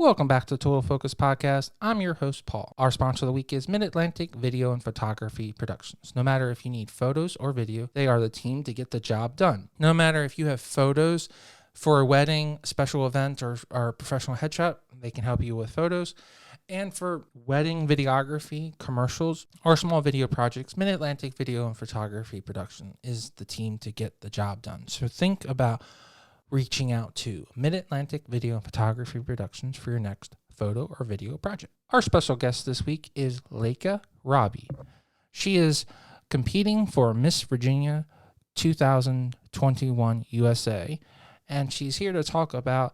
Welcome back to Total Focus Podcast. I'm your host, Paul. Our sponsor of the week is Mid-Atlantic Video and Photography Productions. No matter if you need photos or video, they are the team to get the job done. No matter if you have photos for a wedding, special event, or professional headshot, they can help you with photos. And for wedding videography, commercials, or small video projects, Mid-Atlantic Video and Photography Production is the team to get the job done. So think about reaching out to Mid-Atlantic Video and Photography Productions for your next photo or video project. Our special guest this week is Lekha Ravi. She is competing for Miss Virginia 2021 USA, and she's here to talk about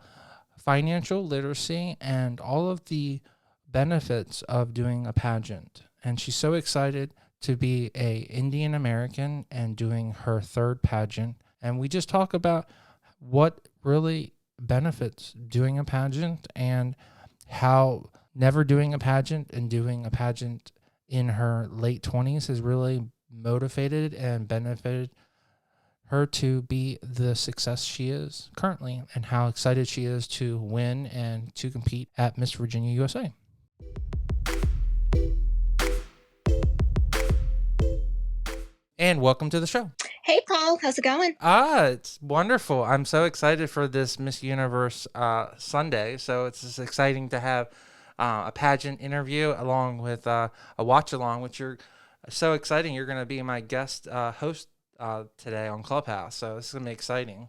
financial literacy and all of the benefits of doing a pageant. And she's so excited to be a Indian American and doing her third pageant. And we just talk about what really benefits doing a pageant and how never doing a pageant and doing a pageant in her late 20s has really motivated and benefited her to be the success she is currently, and how excited she is to win and to compete at Miss Virginia USA. And welcome to the show. Hey, Paul. How's it going? It's wonderful. I'm so excited for this Miss Universe Sunday. So it's just exciting to have a pageant interview along with a watch-along, which you're so exciting. You're going to be my guest host today on Clubhouse. So this is going to be exciting.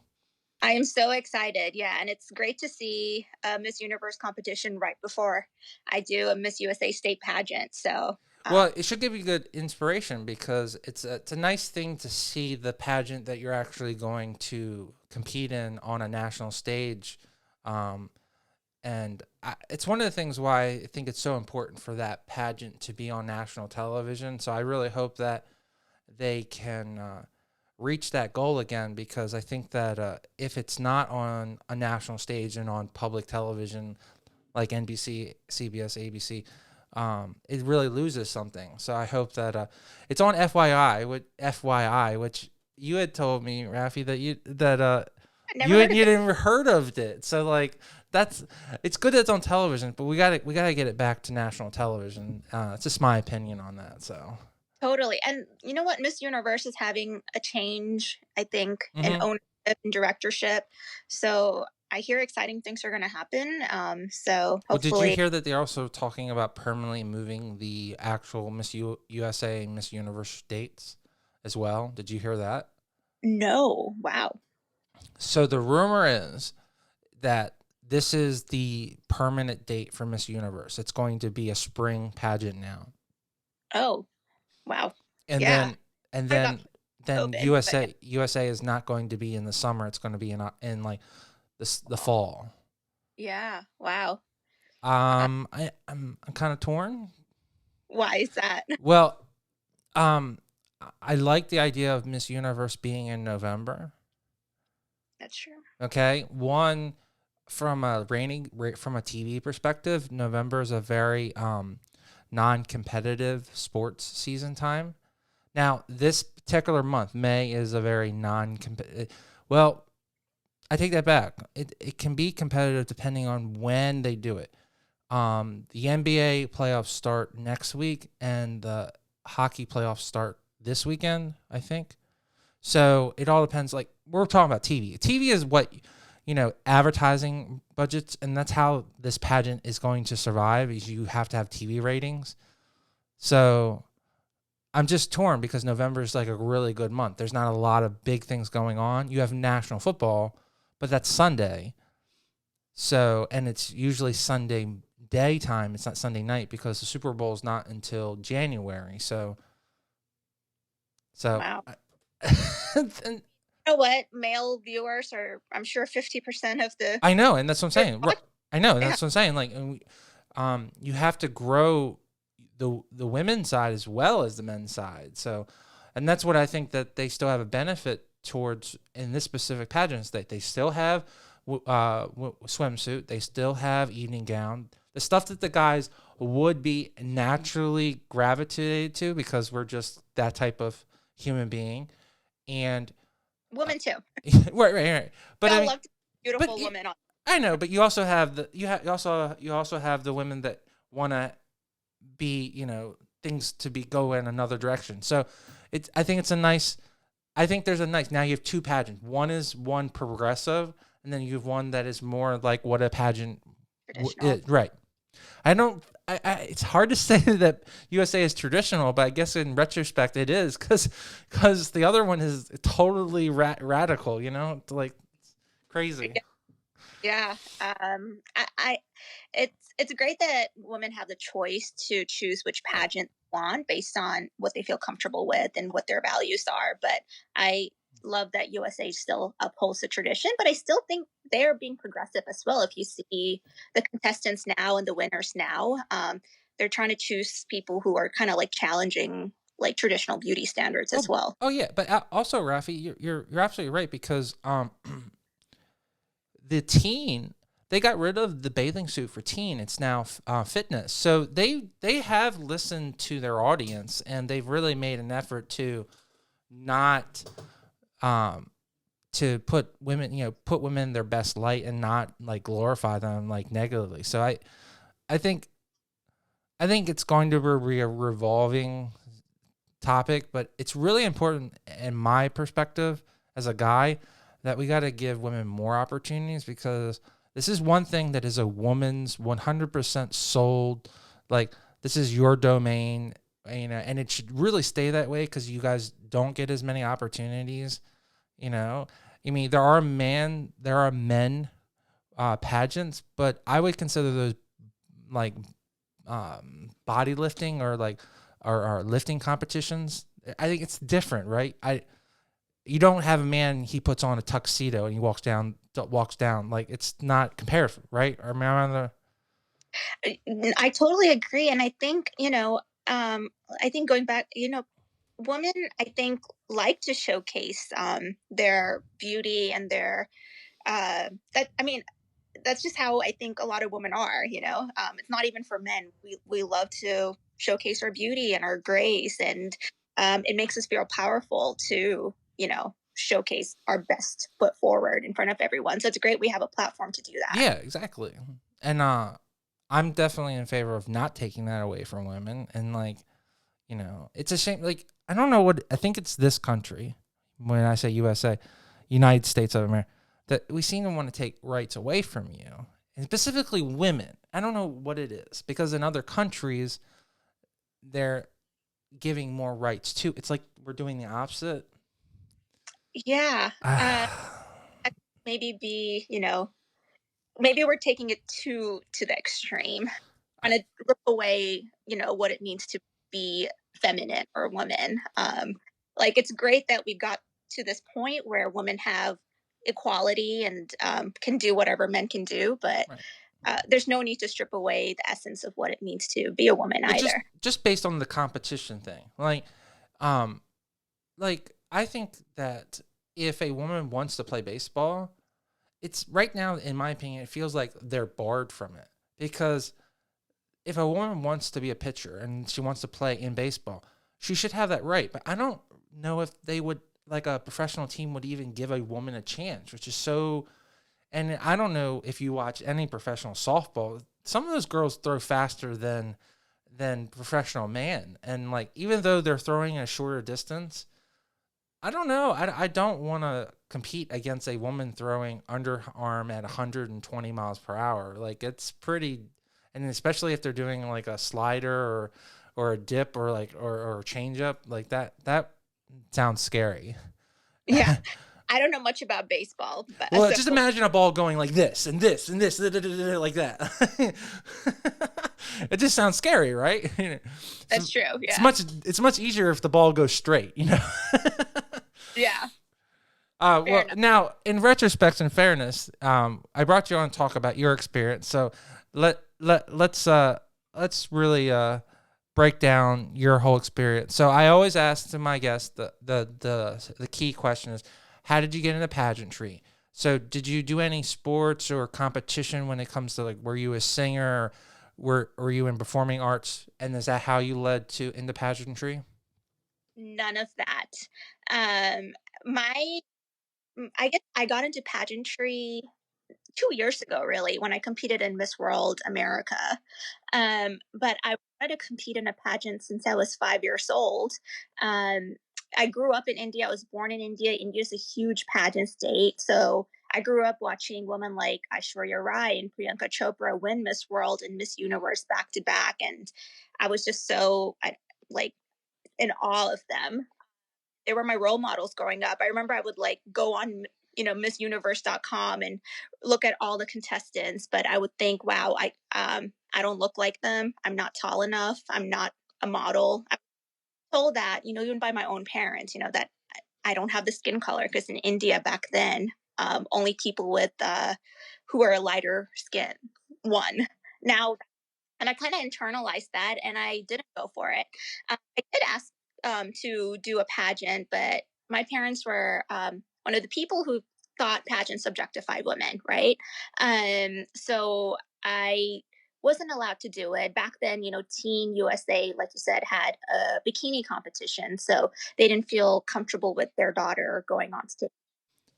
I am so excited. Yeah, and it's great to see a Miss Universe competition right before I do a Miss USA state pageant. So... Well, it should give you good inspiration because it's a nice thing to see the pageant that you're actually going to compete in on a national stage. It's one of the things why I think it's so important for that pageant to be on national television. So I really hope that they can reach that goal again, because I think that if it's not on a national stage and on public television like NBC, CBS, ABC, it really loses something. So I hope that it's on FYI, which you had told me, Rafi, that you hadn't even heard of it. So like it's good that it's on television, but we gotta get it back to national television. It's just my opinion on that. So totally. And you know what, Miss Universe is having a change, I think, in ownership and directorship. So I hear exciting things are going to happen. So hopefully... Well, did you hear that they're also talking about permanently moving the actual Miss USA and Miss Universe dates as well? Did you hear that? No. Wow. So the rumor is that this is the permanent date for Miss Universe. It's going to be a spring pageant now. Oh, wow. And yeah. then COVID, USA is not going to be in the summer. It's going to be in like the fall. Yeah. Wow. I'm kind of torn. Why is that? Well, I like the idea of Miss Universe being in November. That's true. Okay, one from a TV perspective, November is a very non-competitive sports season time. Now, this particular month, May, is a very non-competitive. Well, I take that back. It can be competitive depending on when they do it. The NBA playoffs start next week, and the hockey playoffs start this weekend, I think. So it all depends. Like, we're talking about TV. TV is what, advertising budgets, and that's how this pageant is going to survive, is you have to have TV ratings. So I'm just torn because November is like a really good month. There's not a lot of big things going on. You have national football, but that's Sunday. So, and it's usually Sunday daytime. It's not Sunday night because the Super Bowl is not until January. So wow. And, you know what? Male viewers are, I'm sure, 50% of the... I know, and that's what I'm saying. I know, and that's what I'm saying. Like, you have to grow the women's side as well as the men's side. So, and that's what I think that they still have a benefit towards in this specific pageant. That they still have swimsuit, they still have evening gown, the stuff that the guys would be naturally gravitated to because we're just that type of human being, and women too. right. But I love beautiful women on I know, but you also have you also have the women that want to be, things to be go in another direction. So it's I think it's a nice I think there's a nice now you have two pageants. One is one progressive, and then you have one that is more like what a pageant Traditional. is, right. I don't. It's hard to say that USA is traditional, but I guess in retrospect it is because the other one is totally radical. It's like crazy. Yeah. It's great that women have the choice to choose which Right. pageant they want based on what they feel comfortable with and what their values are. But I love that USA still upholds the tradition, but I still think they're being progressive as well. If you see the contestants now and the winners now, they're trying to choose people who are kind of like challenging like traditional beauty standards as Oh, well. oh yeah, but also Rafi, you're absolutely right because the teen they got rid of the bathing suit for teen. It's now fitness. So they have listened to their audience and they've really made an effort to not um to put women in their best light and not like glorify them like negatively. So I think I think it's going to be a revolving topic, but it's really important in my perspective as a guy that we got to give women more opportunities because this is one thing that is a woman's 100% sold. Like this is your domain, and it should really stay that way because you guys don't get as many opportunities. You know, I mean, there are men pageants, but I would consider those like body lifting or like or lifting competitions. I think it's different, right? You don't have a man he puts on a tuxedo and he walks down like it's not comparable, right? Or am I on the I totally agree, and I think I think going back, women I think like to showcase their beauty and their that I mean that's just how I think a lot of women are. It's not even for men. We love to showcase our beauty and our grace, and it makes us feel powerful to showcase our best foot forward in front of everyone. So it's great we have a platform to do that. Yeah, exactly. And I'm definitely in favor of not taking that away from women and like, it's a shame like I don't know what I think it's this country when I say USA, United States of America, that we seem to want to take rights away from you. And specifically women. I don't know what it is because in other countries they're giving more rights too. It's like we're doing the opposite. Yeah. Maybe be maybe we're taking it to the extreme, I, trying to rip away what it means to be feminine or a woman. Like it's great that we got to this point where women have equality and can do whatever men can do, but right. there's no need to strip away the essence of what it means to be a woman Well, just either. just based on the competition thing, um, I think that if a woman wants to play baseball, it's right now, in my opinion, it feels like they're barred from it because if a woman wants to be a pitcher and she wants to play in baseball, she should have that right. But I don't know if they would like a professional team would even give a woman a chance, which is so. And I don't know if you watch any professional softball. Some of those girls throw faster than professional men, and like even though they're throwing a shorter distance, I don't know. I don't want to compete against a woman throwing underarm at 120 miles per hour. Like it's pretty, and especially if they're doing like a slider or a dip or like or a change up like that. That sounds scary. Yeah, I don't know much about baseball, but Well, so just imagine a ball going like this and this and this like that. It just sounds scary, right? that's So true. it's Yeah, much easier if the ball goes straight. yeah, fair Well, enough. now in retrospect and fairness, I brought you on to talk about your experience. So let's really break down your whole experience. So I always ask to my guests the key question is, how did you get into pageantry? So did you do any sports or competition when it comes to like were you a singer or were you in performing arts? And is that how you led to into pageantry? None of that. My I guess I got into pageantry 2 years ago, really, when I competed in Miss World America. But I wanted to compete in a pageant since I was 5 years old. Um, I grew up in India. I was born in India. India is a huge pageant state. So I grew up watching women like Aishwarya Rai and Priyanka Chopra win Miss World and Miss Universe back to back. And I was just like in awe of them. They were my role models growing up. I remember I would like go on, missuniverse.com and look at all the contestants, but I would think, wow, I don't look like them. I'm not tall enough. I'm not a model. I'm told that, even by my own parents, that I don't have the skin color, because in India back then, only people with who are a lighter skin won. Now, and I kind of internalized that, and I didn't go for it. I did ask to do a pageant, but my parents were one of the people who thought pageants objectify women, right? So I wasn't allowed to do it back then. Teen USA, like you said, had a bikini competition, so they didn't feel comfortable with their daughter going on stage.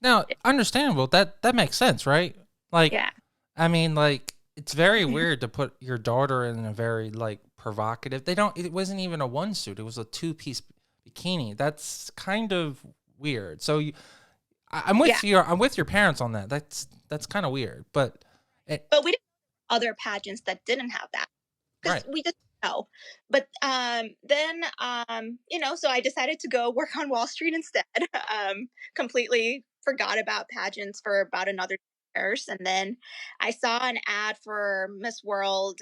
Now, understandable. That makes sense, right? Like, Yeah. I mean, like, it's very weird to put your daughter in a very like provocative. They don't. It wasn't even a one suit. It was a 2-piece bikini. That's kind of weird. So I'm Yeah. with you. I'm with your parents on that. That's kind of weird. But But we didn't have other pageants that didn't have that, because right. we just know. But then so I decided to go work on Wall Street instead. Completely forgot about pageants for about another years, and then I saw an ad for Miss World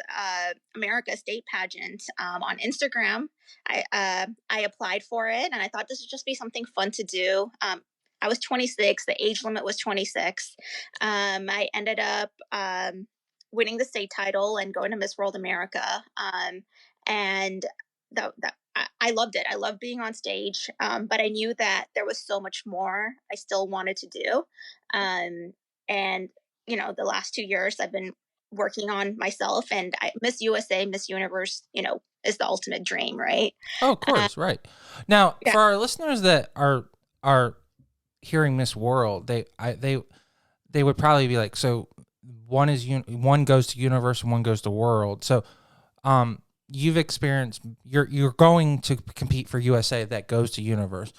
America state pageant on Instagram. I applied for it, and I thought this would just be something fun to do. I was 26. The age limit was 26. I ended up winning the state title and going to Miss World America. And I loved it. I loved being on stage, but I knew that there was so much more I still wanted to do. And the last 2 years I've been working on myself, and Miss USA, Miss Universe, is the ultimate dream, right? Oh, of Uh, course, right. Now, yeah, for our listeners that are hearing Miss World, they would probably be like, so one goes to universe and one goes to world. So, you've experienced you're going to compete for USA that goes to universe.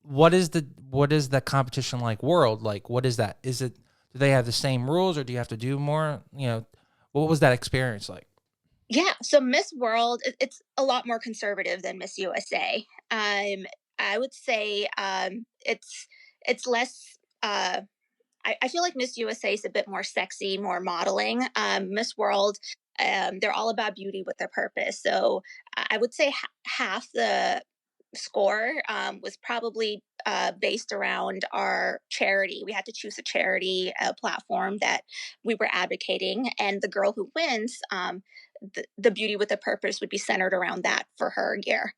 What is the competition like? World, like, what is that? Is it, do they have the same rules, or do you have to do more? What was that experience like? yeah. So Miss World, it's a lot more conservative than Miss USA. I would say it's less. I feel like Miss USA is a bit more sexy, more modeling. Miss World, they're all about beauty with a purpose. So I would say half the score was probably based around our charity. We had to choose a charity platform that we were advocating, and the girl who wins, the beauty with a purpose would be centered around that for her year.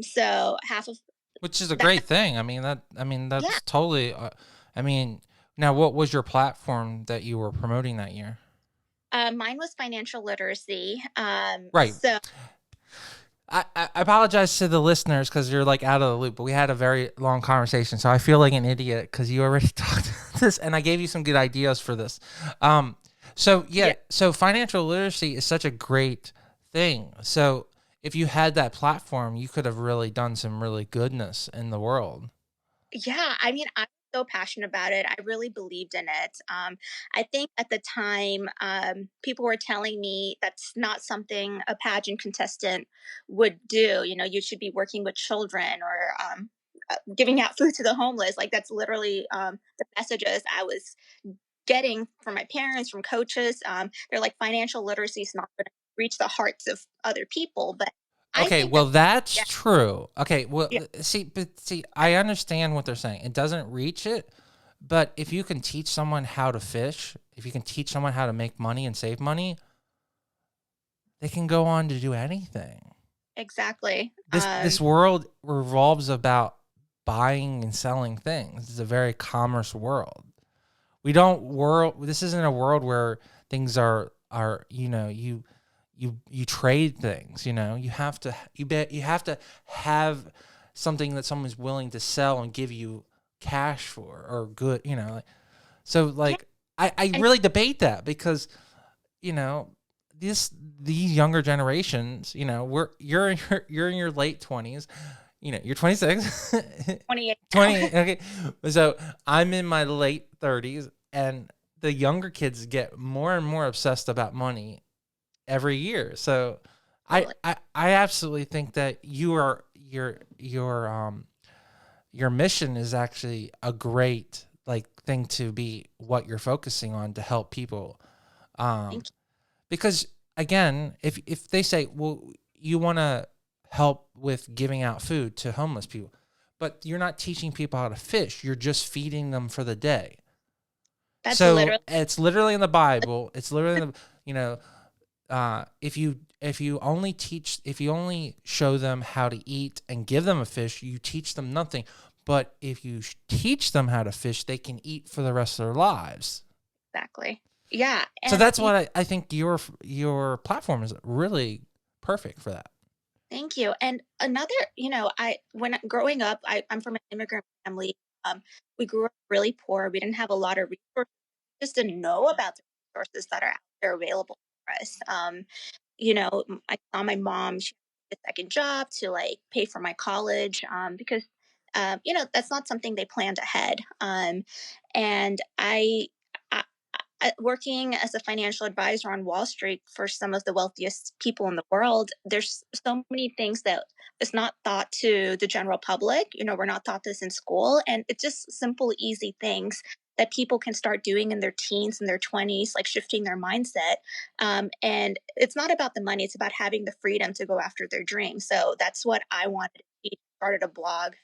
So half of Which is a that, great thing. yeah. That's totally. I mean, now what was your platform that you were promoting that year? Mine was financial literacy. Right. So I apologize to the listeners because you're like out of the loop, but we had a very long conversation, so I feel like an idiot because you already talked this, and I gave you some good ideas for this. So yeah, yeah, so financial literacy is such a great thing. So if you had that platform, you could have really done some really goodness in the world. yeah. I mean, I'm so passionate about it. I really believed in it. I think at the time, people were telling me that's not something a pageant contestant would do. You should be working with children, or giving out food to the homeless. Like, that's literally the messages I was getting from my parents, from coaches. They're like, financial literacy is not going to reach the hearts of other people, but I Okay, think well that, that's yeah, true. Okay, well yeah, see, I understand what they're saying. It doesn't reach it, but if you can teach someone how to fish, if you can teach someone how to make money and save money, they can go on to do anything. exactly. This world revolves about buying and selling things. It's a very commerce world. We don't world This isn't a world where things are you trade things. You have to you have to have something that someone's willing to sell and give you cash for, or good, so Yeah, like, I And really debate that because, you know, these younger generations, you know, you're in your late 20s, you know, you're 26, 28 now. 20. Okay. So I'm in my late 30s, and the younger kids get more and more obsessed about money every year. So Totally. I absolutely think that your mission is actually a great like thing to be what you're focusing on to help people. Um, Thank you. because again, if they say, well, you want to help with giving out food to homeless people, but you're not teaching people how to fish, you're just feeding them for the day. That's So literally it's literally in the Bible. It's literally in the, you know, if you only show them how to eat and give them a fish, you teach them nothing. But if you teach them how to fish, they can eat for the rest of their lives. exactly. Yeah, So and that's what I think your platform is really perfect for that. thank you. And another, I when growing up, I'm from an immigrant family. We grew up really poor. We didn't have a lot of resources. Just didn't know about the resources that are out there available for us. I saw my mom, she had a second job to like pay for my college, because that's not something they planned ahead. And working as a financial advisor on Wall Street for some of the wealthiest people in the world, there's so many things that is not taught to the general public. We're not taught this in school, and it's just simple, easy things that people can start doing in their teens and their 20s, like shifting their mindset. And it's not about the money; it's about having the freedom to go after their dreams. So that's what I wanted to teach. Started a blog.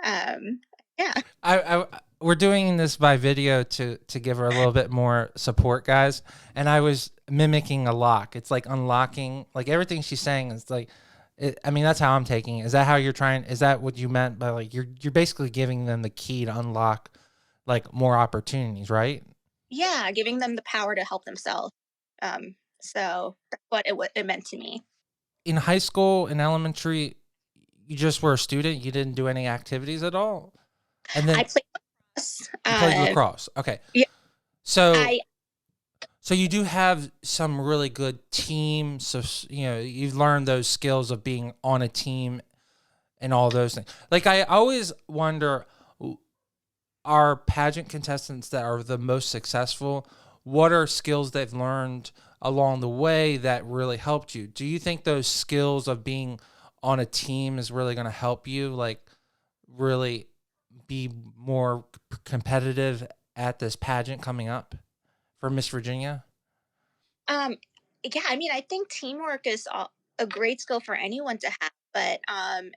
Um, yeah. I we're doing this by video to give her a little bit more support, guys. And I was mimicking a lock. It's like unlocking, like everything she's saying is like, I mean, that's how I'm taking it. Is that how you're trying? Is that what you meant by like you're basically giving them the key to unlock like more opportunities, right? Yeah, giving them the power to help themselves. So that's what it meant to me. In high school, in elementary, you just were a student. You didn't do any activities at all, and I then played lacrosse. you played lacrosse. Okay, Yeah, so I so you do have some really good team. So you know you've learned those skills of being on a team and all those things. Like I always wonder, are pageant contestants that are the most successful, what are skills they've learned along the way that really helped you? Do you think those skills of being on a team is really going to help you, like really be more competitive at this pageant coming up for Miss Virginia? um yeah, I mean, I think teamwork is a great skill for anyone to have, but one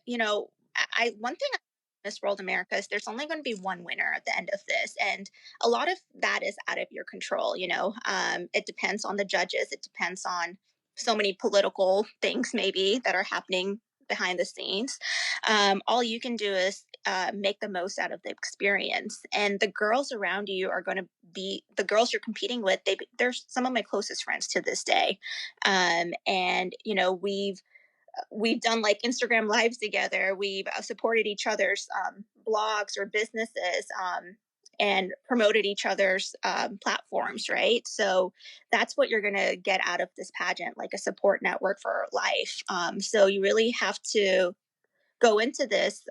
thing I Miss World America is there's only going to be one winner at the end of this, and a lot of that is out of your control. It depends on the judges, it depends on so many political things maybe that are happening behind the scenes. All you can do is make the most out of the experience, and the girls around you are going to be the girls you're competing with. They're some of my closest friends to this day. And we've done like Instagram lives together. We've supported each other's blogs or businesses, and promoted each other's platforms, right? So that's what you're going to get out of this pageant, like a support network for life. So you really have to go into this,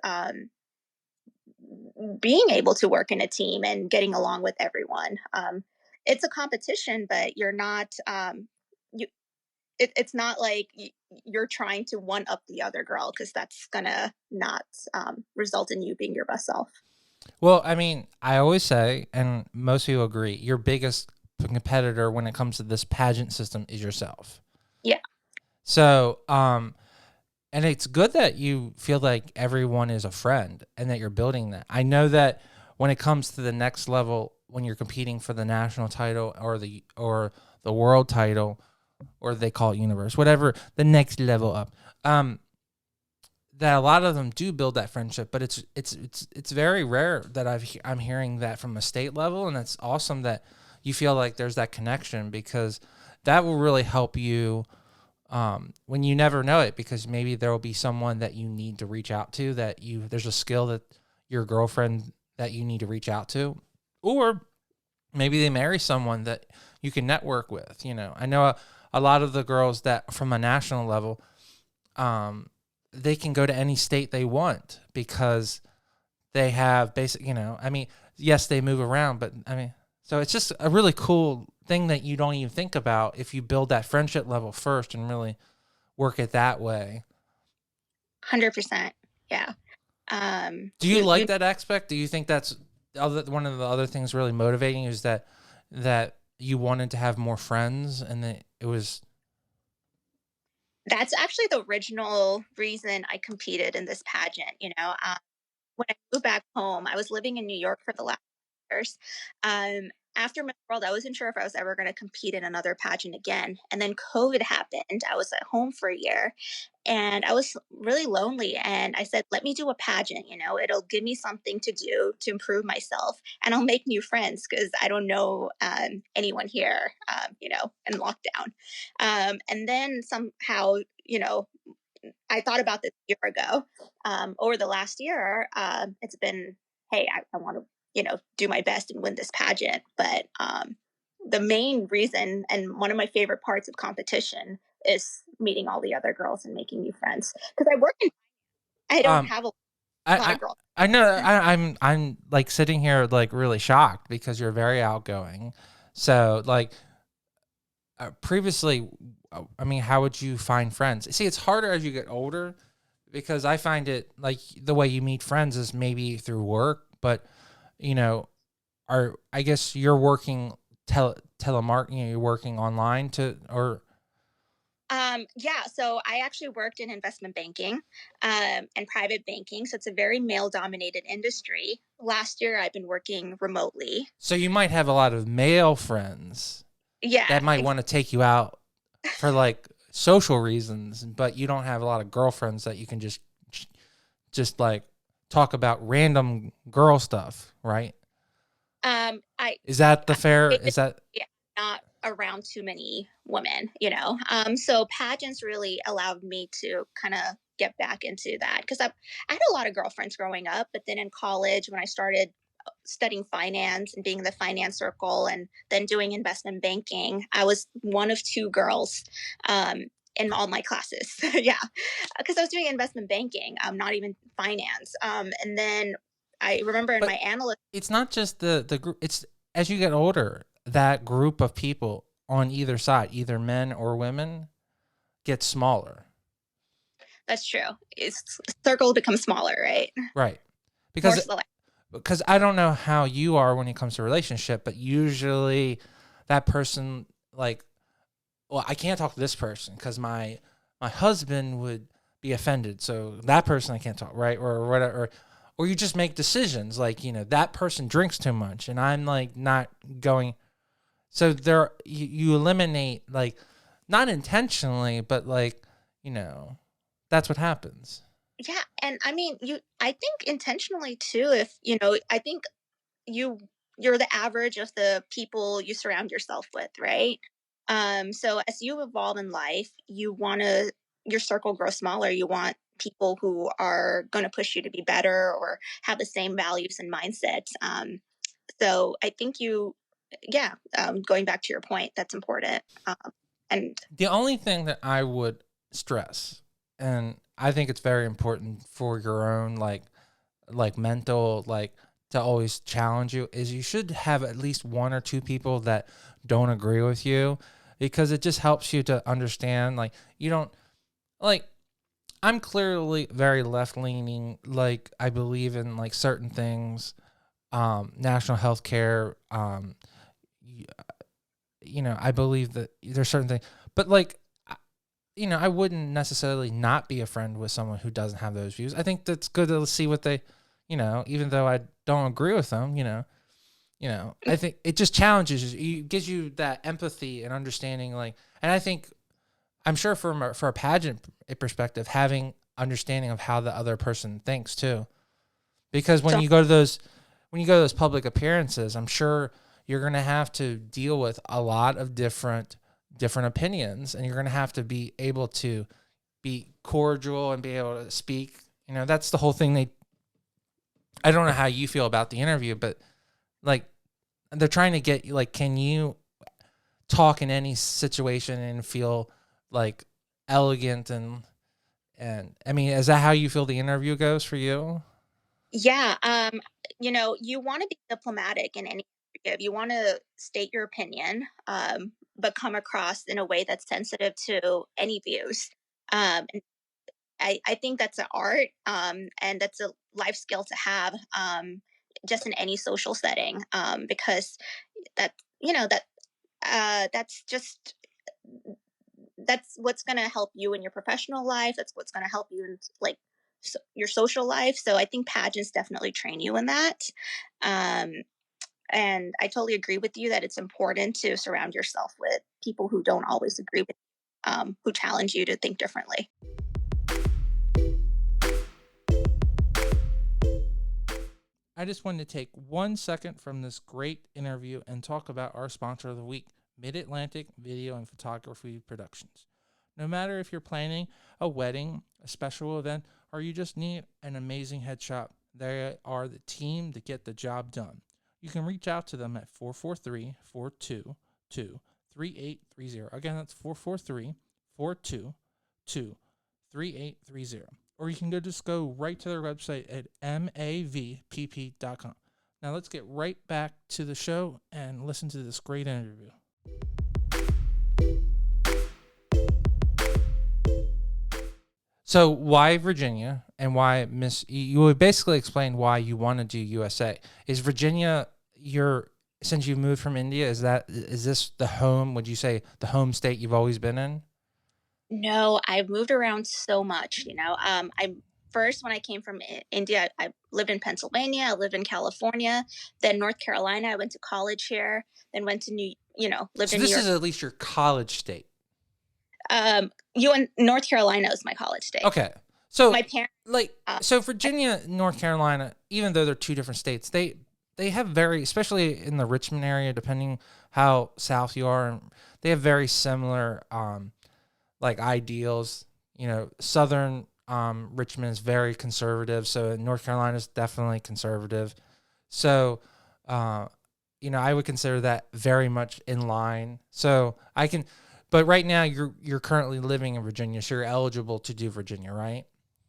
being able to work in a team and getting along with everyone. It's a competition, but you're not. You, it's not like you're trying to one up the other girl, because that's gonna not result in you being your best self. Well, I mean, I always say, and most people agree, your biggest competitor when it comes to this pageant system is yourself. Yeah. So, and it's good that you feel like everyone is a friend and that you're building that. I know that when it comes to the next level, when you're competing for the national title or the world title, or they call it universe, whatever the next level up, that a lot of them do build that friendship. But it's very rare that I'm hearing that from a state level, and it's awesome that you feel like there's that connection, because that will really help you when you never know it, because maybe there will be someone that you need to reach out to, there's a skill that your girlfriend that you need to reach out to, or maybe they marry someone that you can network with. I know a lot of the girls that from a national level, they can go to any state they want because they have basic, I mean, yes, they move around, but I mean, so it's just a really cool thing that you don't even think about if you build that friendship level first and really work it that way. 100%. Yeah. Do you like You that aspect? Do you think that's one of the other things really motivating is that you wanted to have more friends and that it was That's actually the original reason I competed in this pageant. When I moved back home, I was living in New York for the last years. After Miss World, I wasn't sure if I was ever going to compete in another pageant again. And then COVID happened. I was at home for a year and I was really lonely. And I said, let me do a pageant. It'll give me something to do to improve myself and I'll make new friends because I don't know anyone here, in lockdown. And then somehow, I thought about this a year ago. Over the last year, it's been, hey, I want to, do my best and win this pageant. But the main reason and one of my favorite parts of competition is meeting all the other girls and making new friends. Because I don't um have a lot I of girls. I know I'm like sitting here like really shocked because you're very outgoing. So like previously, I mean, how would you find friends? See, it's harder as you get older because I find it like the way you meet friends is maybe through work, but you know, I guess you're working telemarketing, you're working online to or Yeah, so I actually worked in investment banking and private banking. So it's a very male dominated industry. Last year, I've been working remotely. so you might have a lot of male friends Yeah, that might want to take you out for like social reasons, but you don't have a lot of girlfriends that you can just like talk about random girl stuff, right? I Is that the fair? it, Is that yeah, not around too many women. So pageants really allowed me to kind of get back into that because I had a lot of girlfriends growing up, but then in college when I started studying finance and being in the finance circle and then doing investment banking, I was one of two girls um, in all my classes. Yeah, because I was doing investment banking, not even finance. And then I remember in my but analyst. it's not just the group. It's as you get older, that group of people on either side, either men or women, gets smaller, That's true. It's circle becomes smaller, right? right? More Because select. because I don't know how you are when it comes to relationship, but usually that person like, well, I can't talk to this person because my husband would be offended, so that person I can't talk, right? Or whatever. Or you just make decisions like that person drinks too much, and I'm like not going. So there, you eliminate like not intentionally, but like you know that's what happens. Yeah, and I mean, I think intentionally too. If I think you you're the average of the people you surround yourself with, right? So as you evolve in life, you want to your circle grow smaller. You want people who are going to push you to be better or have the same values and mindsets. So I think yeah, going back to your point, that's important. And The only thing that I would stress, and I think it's very important for your own like mental like to always challenge you is you should have at least one or two people that don't agree with you because it just helps you to understand like you don't like I'm clearly very left leaning like I believe in like certain things national health care I believe that there's certain things, but like, I wouldn't necessarily not be a friend with someone who doesn't have those views. I think that's good to see what they, even though I don't agree with them, I think it just challenges you, gives you that empathy and understanding. Like, and I think I'm sure for a pageant perspective, having understanding of how the other person thinks too, because so when you go to those public appearances, I'm sure you're going to have to deal with a lot of different opinions, and you're going to have to be able to be cordial and be able to speak. That's the whole thing. I don't know how you feel about the interview, but like they're trying to get you, like, can you talk in any situation and feel like elegant and I mean, is that how you feel the interview goes for you? Yeah, you want to be diplomatic in any interview. You want to state your opinion, but come across in a way that's sensitive to any views. And I think that's an art, and that's a life skill to have, just in any social setting, because that that that's just that's what's going to help you in your professional life. That's what's going to help you in like your social life. So I think pageants definitely train you in that. Um, and I totally agree with you that it's important to surround yourself with people who don't always agree with, who challenge you to think differently. I just wanted to take 1 second from this great interview and talk about our sponsor of the week, Mid Atlantic Video and Photography Productions. No matter if you're planning a wedding, a special event, or you just need an amazing headshot, they are the team to get the job done. You can reach out to them at 443 422 3830. Again, that's 443 422 3830. Or you can go right to their website at mavpp.com. Now let's get right back to the show and listen to this great interview. So why Virginia and why Miss? You would basically explain why you want to do USA. Is Virginia since you moved from India? Is this the home? Would you say the home state you've always been in? No, I've moved around so much. I first when I came from India, I lived in Pennsylvania, I lived in California, then North Carolina. I went to college here, then went to lived So in New this York. is at least your college state. North Carolina is my college state. Okay. So My parents, so Virginia, North Carolina, even though they're two different states, they have especially in the Richmond area, depending how south you are, they have very similar like ideals. Southern Richmond is very conservative, so North Carolina is definitely conservative. So I would consider that very much in line. So I can. But right now, you're currently living in Virginia, so you're eligible to do Virginia, right?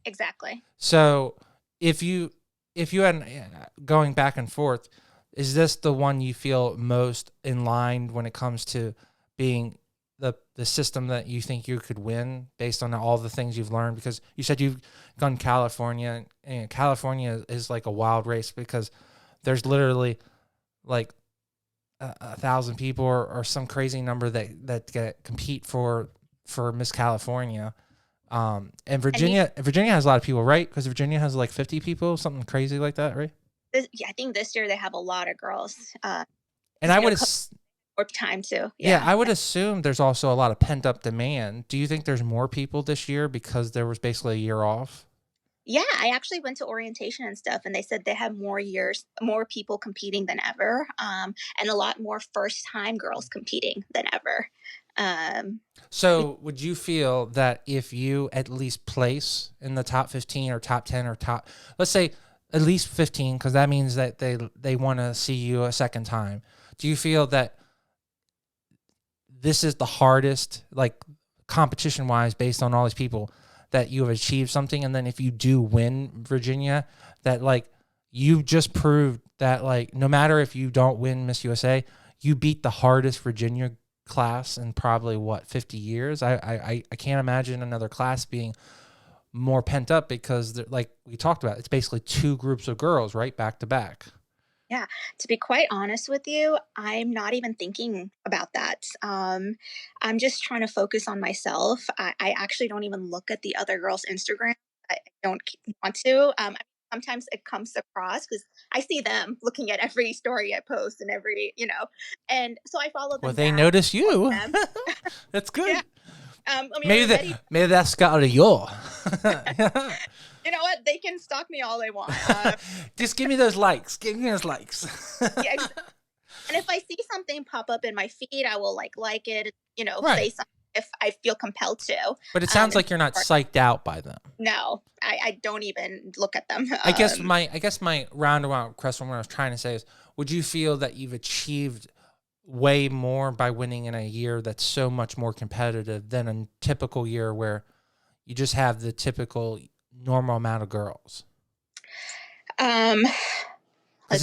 exactly. So if you had going back and forth, is this the one you feel most in line when it comes to being the system that you think you could win based on all the things you've learned? Because you said you've gone California, and California is like a wild race because there's literally like 1,000 people or some crazy number that compete for Miss California. And Virginia has a lot of people, right? Because Virginia has like 50 people, something crazy like that, right? I think this year they have a lot of girls. And I would, more time too. yeah, I would assume there's also a lot of pent up demand. Do you think there's more people this year because there was basically a year off? Yeah, I actually went to orientation and stuff, and they said they have more people competing than ever, and a lot more first-time girls competing than ever. So, would you feel that if you at least place in the top 15 or top 10 or let's say at least 15, because that means that they want to see you a second time. Do you feel that this is the hardest, like competition-wise, based on all these people, that you have achieved something, and then if you do win Virginia, that like you just proved that like no matter if you don't win Miss USA, you beat the hardest Virginia class in probably 50 years. I can't imagine another class being more pent up because like we talked about, it's basically two groups of girls right back to back. Yeah, to be quite honest with you, I'm not even thinking about that. I'm just trying to focus on myself. I actually don't even look at the other girls' Instagram. I don't want to. Sometimes it comes across because I see them looking at every story I post and and so I follow them. Well, they notice you. That's good. Yeah. Maybe that's got a yo. You know what? They can stalk me all they want. Just give me those likes. Give me those likes. Yeah, exactly. And if I see something pop up in my feed, I will like it. Right. Say something if I feel compelled to. But it sounds And like you're not psyched out by them. no, I don't even look at them. I guess my roundabout question, what I was trying to say is, would you feel that you've achieved way more by winning in a year that's so much more competitive than a typical year where you just have the typical normal amount of girls? Um, Because let's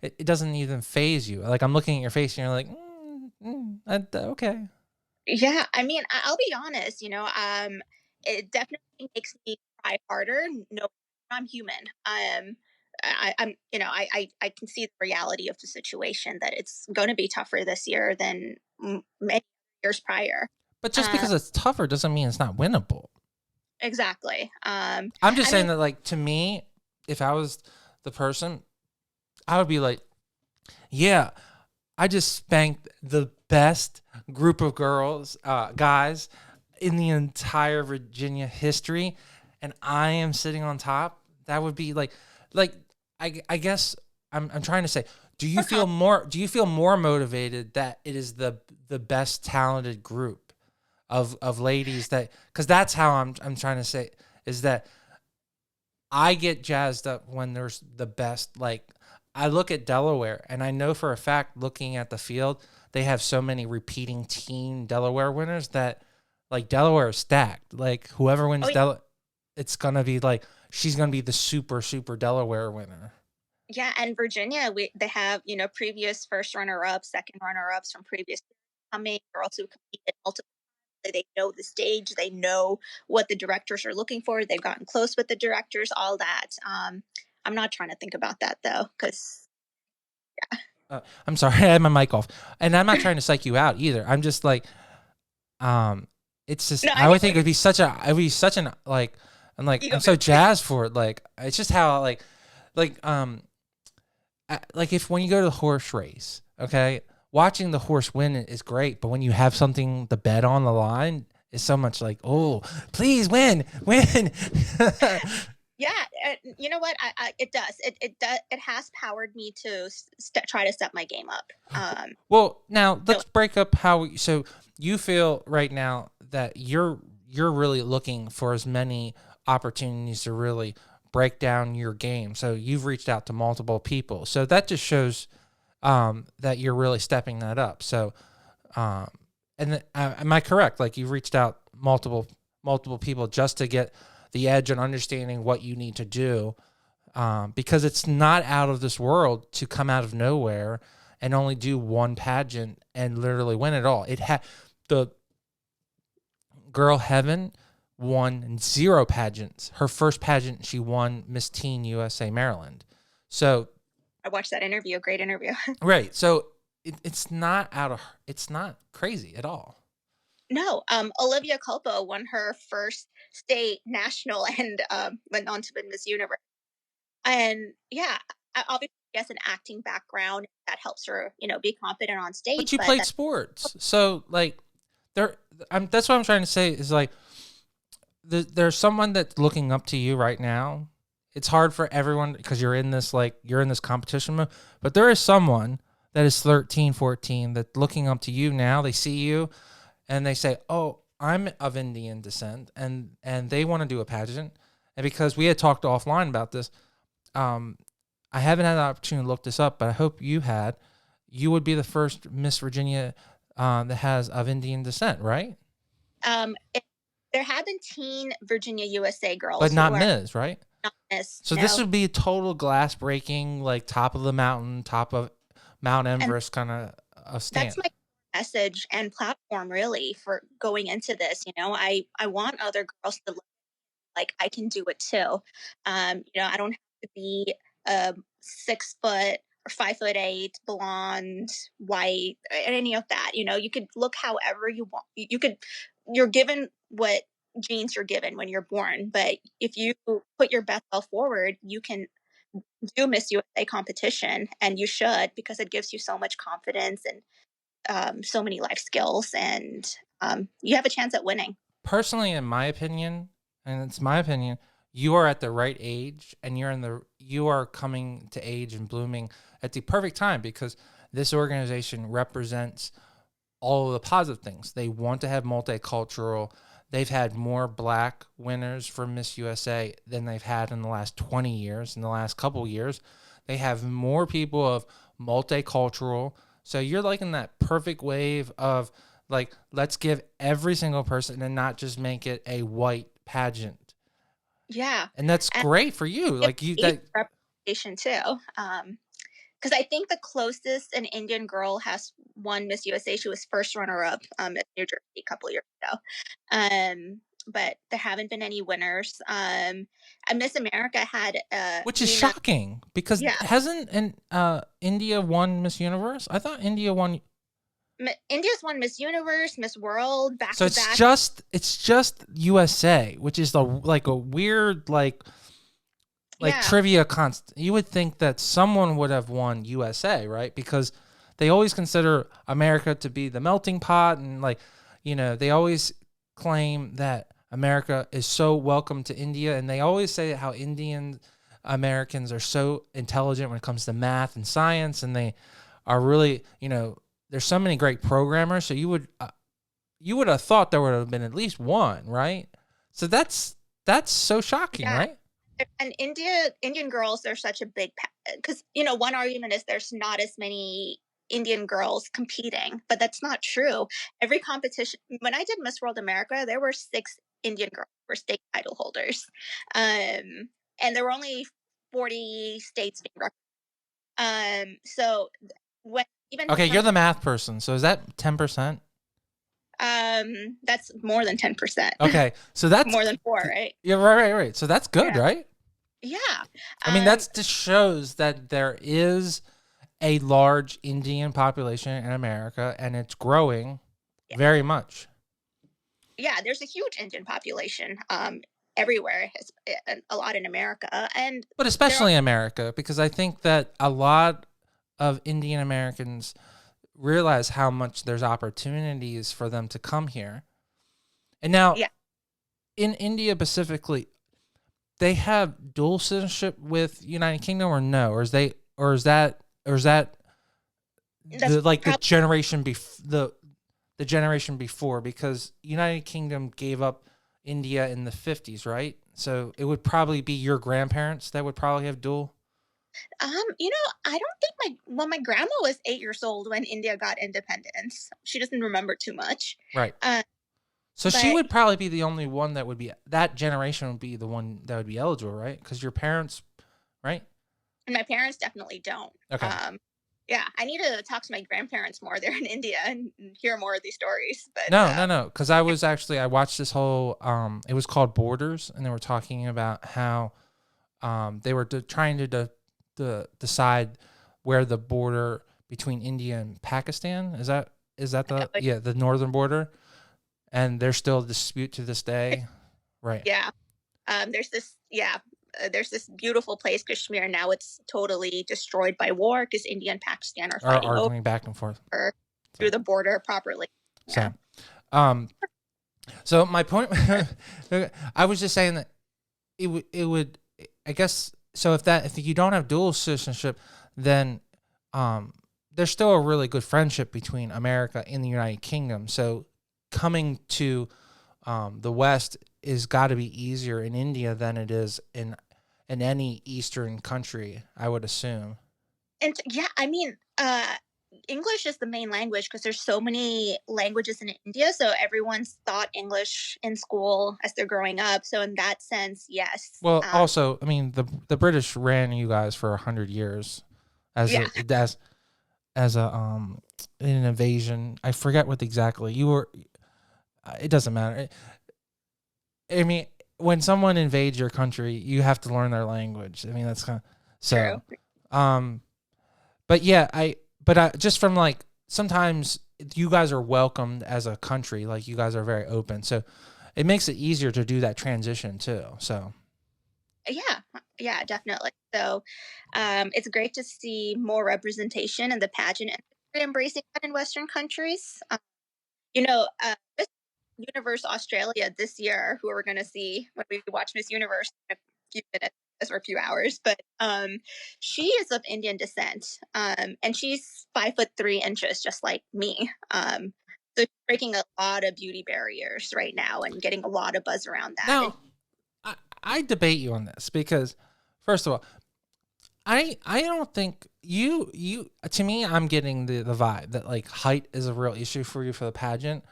it doesn't even phase you. Like, I'm looking at your face and you're like, okay. Yeah, I mean, I'll be honest, it definitely makes me try harder. No, I'm human. I'm, I can see the reality of the situation that it's going to be tougher this year than many years prior. But just Uh, because it's tougher doesn't mean it's not winnable. exactly. I'm just I saying mean, that, like, to me, if I was the person, I would be like, yeah, I just spanked the best group of guys in the entire Virginia history, and I am sitting on top. That would be like I guess I'm trying to say, do you feel more motivated that it is the best talented group of ladies, that because that's how I'm trying to say is that I get jazzed up when there's the best. Like, I look at Delaware, and I know for a fact, looking at the field, they have so many repeating teen Delaware winners that, like, Delaware is stacked. Like, whoever oh wins it's gonna be like she's gonna be the super super Delaware winner. yeah, and Virginia, they have previous first runner ups, second runner ups from previous coming girls who competed multiple. They know the stage, they know what the directors are looking for, they've gotten close with the directors, all that. I'm not trying to think about that though, because I'm sorry, I had my mic off, and I'm not trying to psych you out either. I'm just like, um, it's just no, I I get would think it'd be such an like, I'm ego so boost. jazzed for it. Like, it's just how like like, if when you go to the horse race, okay, watching the horse win is great, but when you have something to bet on the line, is so much like, oh, please win. Yeah, you know what? It does. It does. It has powered me to try to step my game up. Well, now So let's break up so you feel right now that you're really looking for as many opportunities to really break down your game. So you've reached out to multiple people. So that just shows that you're really stepping that up. So, um, am I correct? Like, you've reached out multiple people just to get the edge and understanding what you need to do, because it's not out of this world to come out of nowhere and only do one pageant and literally win it all. The girl Heaven won 0 pageants. Her first pageant, she won Miss Teen USA Maryland. So I watched that interview. Great interview. right. So it's not crazy at all. No, Olivia Culpo won her first state national and went on to win Miss Universe. And yeah, obviously she has an acting background that helps her, be confident on But stage. you But played sports, so like that's what I'm trying to say is like there's someone that's looking up to you right now. It's hard for everyone because you're in this competition mode, but there is someone that is 13, 14 that's looking up to you now. They see you and they say, "Oh, I'm of Indian descent," and they want to do a pageant. And because we had talked offline about this, um, I haven't had the opportunity to look this up, but I hope you had. You would be the first Miss Virginia that has of Indian descent, right? it, there have been teen Virginia USA But girls who not are Ms., right? not Miss. So this No, would be a total glass breaking, like top of the mountain, top of Mount and Everest kind of that's stand. my message and platform really for going into this. I want other girls to like I can do it too. I don't have to be 6 foot or 5'8", blonde, white, any of that. You could look however you want. You're given what genes you're given when you're born, but if you put your best self forward, you can do Miss USA competition, and you should because it gives you so much confidence and so many life skills, and you have a chance at winning. Personally, in my opinion, and it's my opinion, you are at the right age, and you are coming to age and blooming at the perfect time because this organization represents all of the positive things. They want to have multicultural. They've had more black winners for Miss USA than they've had in the last 20 years. In the last couple years, they have more people of multicultural. So you're like in that perfect wave of like, let's give every single person and not just make it a white pageant. Yeah. And that's And great for you. Like you age that representation too. Because I think the closest an Indian girl has won Miss USA, she was first runner up at New Jersey a couple years ago. But there haven't been any winners. And Miss America had which is Nina. shocking because Yeah, hasn't India won Miss Universe? I thought India won. India's won Miss Universe, Miss World, back So to it's back. just USA, which is like a weird like Yeah, trivia constant. You would think that someone would have won USA, right? Because they always consider America to be the melting pot, and like, they always claim that America is so welcome to India, and they always say how Indian Americans are so intelligent when it comes to math and science, and they are really, there's so many great programmers. So you would have thought there would have been at least one, right? So that's so shocking, yeah. right? And Indian girls are such a big because one argument is there's not as many Indian girls competing, but that's not true. Every competition, when I did Miss World America, there were 6 Indian girls who were state title holders, and there were only 40 states being so when even Okay, from you're the math person. So is that 10%? that's more than 10%. Okay, so that's More than 4, right? yeah, right. So that's good, Yeah, right? yeah. I mean, that's just shows that there is a large Indian population in America, and it's growing very much. Yeah, there's a huge Indian population everywhere, a lot in America, and But there are especially America, because I think that a lot of Indian Americans realize how much there's opportunities for them to come here. And now yeah, in India specifically, they have dual citizenship with United Kingdom or no? Or is that that's the probably generation the generation before, because United Kingdom gave up India in the 50s, right? So it would probably be your grandparents that would probably have dual. I don't think my grandma was 8 years old when India got independence. She doesn't remember too much, Right. uh, So she but would probably be the only one that would be that generation would be the one that would be eligible, right? Because your parents, right? my parents definitely don't. Okay. Um, yeah, I need to talk to my grandparents more. They're in India and hear more of these stories. But No. Because I watched this whole it was called Borders, and they were talking about how they were trying to decide where the border between India and Pakistan is that the northern border, and there's still a dispute to this day, right? yeah, there's this beautiful place, Kashmir. Now it's totally destroyed by war because India and Pakistan are Are fighting arguing back and forth. over So, through the border properly. Yeah. so, um, so my point, I was just saying that it would, I guess, so if you don't have dual citizenship, then there's still a really good friendship between America and the United Kingdom. So coming to the West is got to be easier in India than it is in any Eastern country, I would assume. And yeah, I mean, English is the main language because there's so many languages in India. So everyone's taught English in school as they're growing up. So in that sense, yes. Well, also, I mean, the British ran you guys for 100 years as Yeah, a as a an invasion. I forget what exactly you were. It doesn't matter. I mean, when someone invades your country, you have to learn their language. I mean, that's kind of true. so. Um, but yeah, just from like sometimes you guys are welcomed as a country. Like you guys are very open, so it makes it easier to do that transition too. So Yeah, yeah, definitely. So it's great to see more representation in the pageant industry embracing that in Western countries. Miss Universe Australia this year, who we're going to see when we watch Miss Universe in a few minutes or a few hours, but she is of Indian descent, and she's 5'3" inches, just like me. So she's breaking a lot of beauty barriers right now and getting a lot of buzz around that. And Now, I debate you on this because, first of all, I don't think you to me I'm getting the vibe that like height is a real issue for you for the pageant.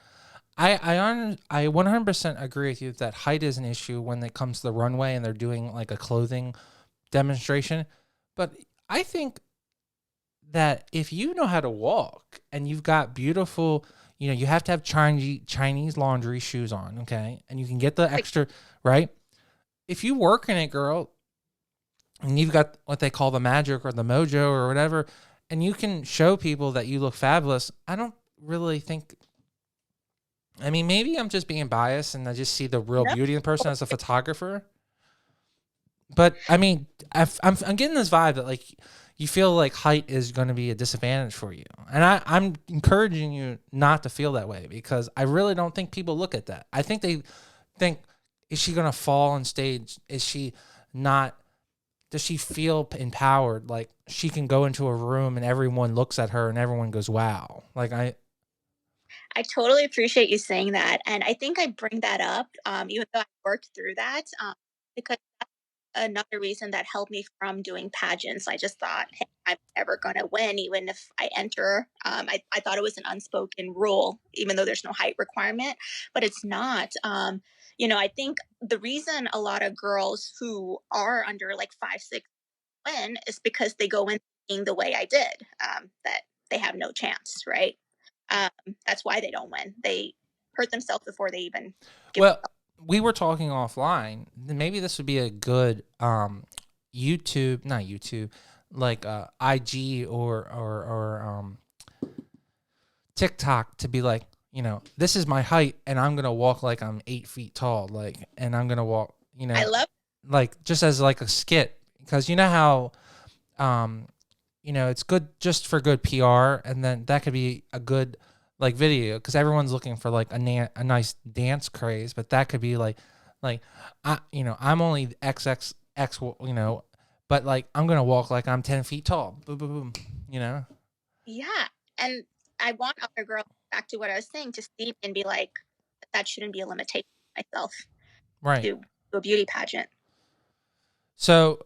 I 100% agree with you that height is an issue when it comes to the runway and they're doing like a clothing demonstration. But I think that if you know how to walk and you've got beautiful, you have to have Chinese laundry shoes on, okay? And you can get the extra, right? If you work in it, girl, and you've got what they call the magic or the mojo or whatever, and you can show people that you look fabulous, I don't really think. I mean, maybe I'm just being biased and I just see the real no, beauty in the person as a photographer. But I mean, I'm getting this vibe that like you feel like height is going to be a disadvantage for you, and I'm encouraging you not to feel that way because I really don't think people look at that. I think they think, is she going to fall on stage? Is she not? Does she feel empowered? Like she can go into a room and everyone looks at her and everyone goes, "Wow!" Like I totally appreciate you saying that. And I think I bring that up, even though I worked through that, because another reason that helped me from doing pageants. I just thought, hey, I'm never going to win, even if I enter. I thought it was an unspoken rule, even though there's no height requirement, but it's not. I think the reason a lot of girls who are under like 5'6" win is because they go in thinking the way I did, that they have no chance, right? Um, that's why they don't win. They hurt themselves before they even give. well, we were talking offline. Maybe this would be a good YouTube, not YouTube, like IG or TikTok to be like, this is my height, and I'm gonna walk like I'm 8 feet tall, like, and I'm gonna walk, I love. like just as like a skit, because you know how, it's good just for good PR, and then that could be a good like video because everyone's looking for like a nice dance craze, but that could be like I'm only XXX, but like I'm gonna walk like I'm 10 feet tall, boom boom boom, Yeah, and I want other girls, back to what I was saying, to see me and be like, that shouldn't be a limitation on myself right. to a beauty pageant. So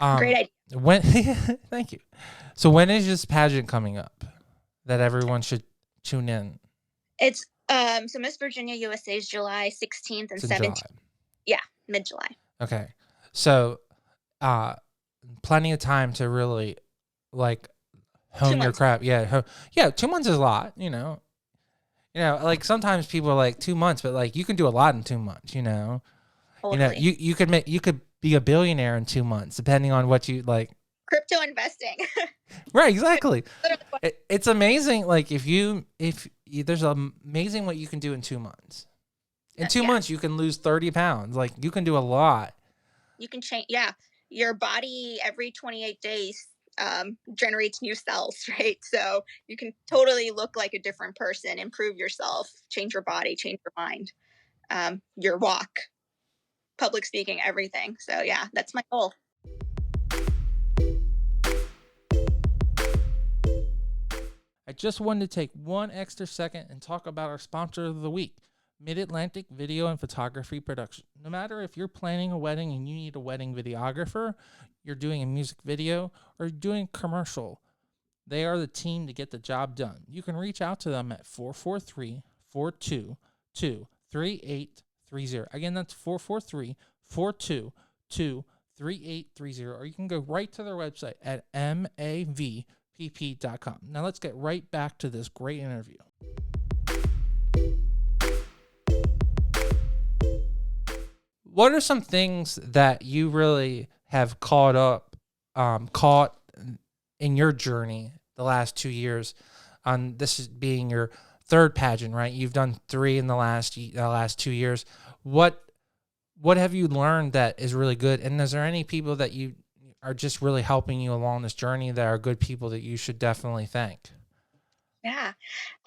Great idea. when thank you. So when is this pageant coming up that everyone should tune in? It's so Miss Virginia USA is July 16th and It's in July. 17th. Yeah, mid July. Okay. So uh plenty of time to really like 2 hone your months. craft. Yeah. Yeah, 2 months is a lot, like sometimes people are like 2 months, but like you can do a lot in 2 months, Totally. you could be a billionaire in 2 months, depending on what you like. Crypto investing. Right, exactly. It's amazing. Like there's amazing what you can do in 2 months. In two Yeah, months, you can lose 30 pounds. Like you can do a lot. you can change. Yeah, your body every 28 days generates new cells, right? So you can totally look like a different person, improve yourself, change your body, change your mind, your walk, public speaking, everything. So yeah, that's my goal. I just wanted to take one extra second and talk about our sponsor of the week, Mid Atlantic Video and Photography Production. No matter if you're planning a wedding and you need a wedding videographer, you're doing a music video, or doing a commercial, they are the team to get the job done. You can reach out to them at 443 422 3830. Again, that's 443 422 3830. Or you can go right to their website at mavpp.com. Now let's get right back to this great interview. What are some things that you really have caught in your journey the last 2 years? On this is being your third pageant, right? You've done 3 in the last 2 years. What have you learned that is really good? And is there any people that you are just really helping you along this journey that are good people that you should definitely thank? Yeah.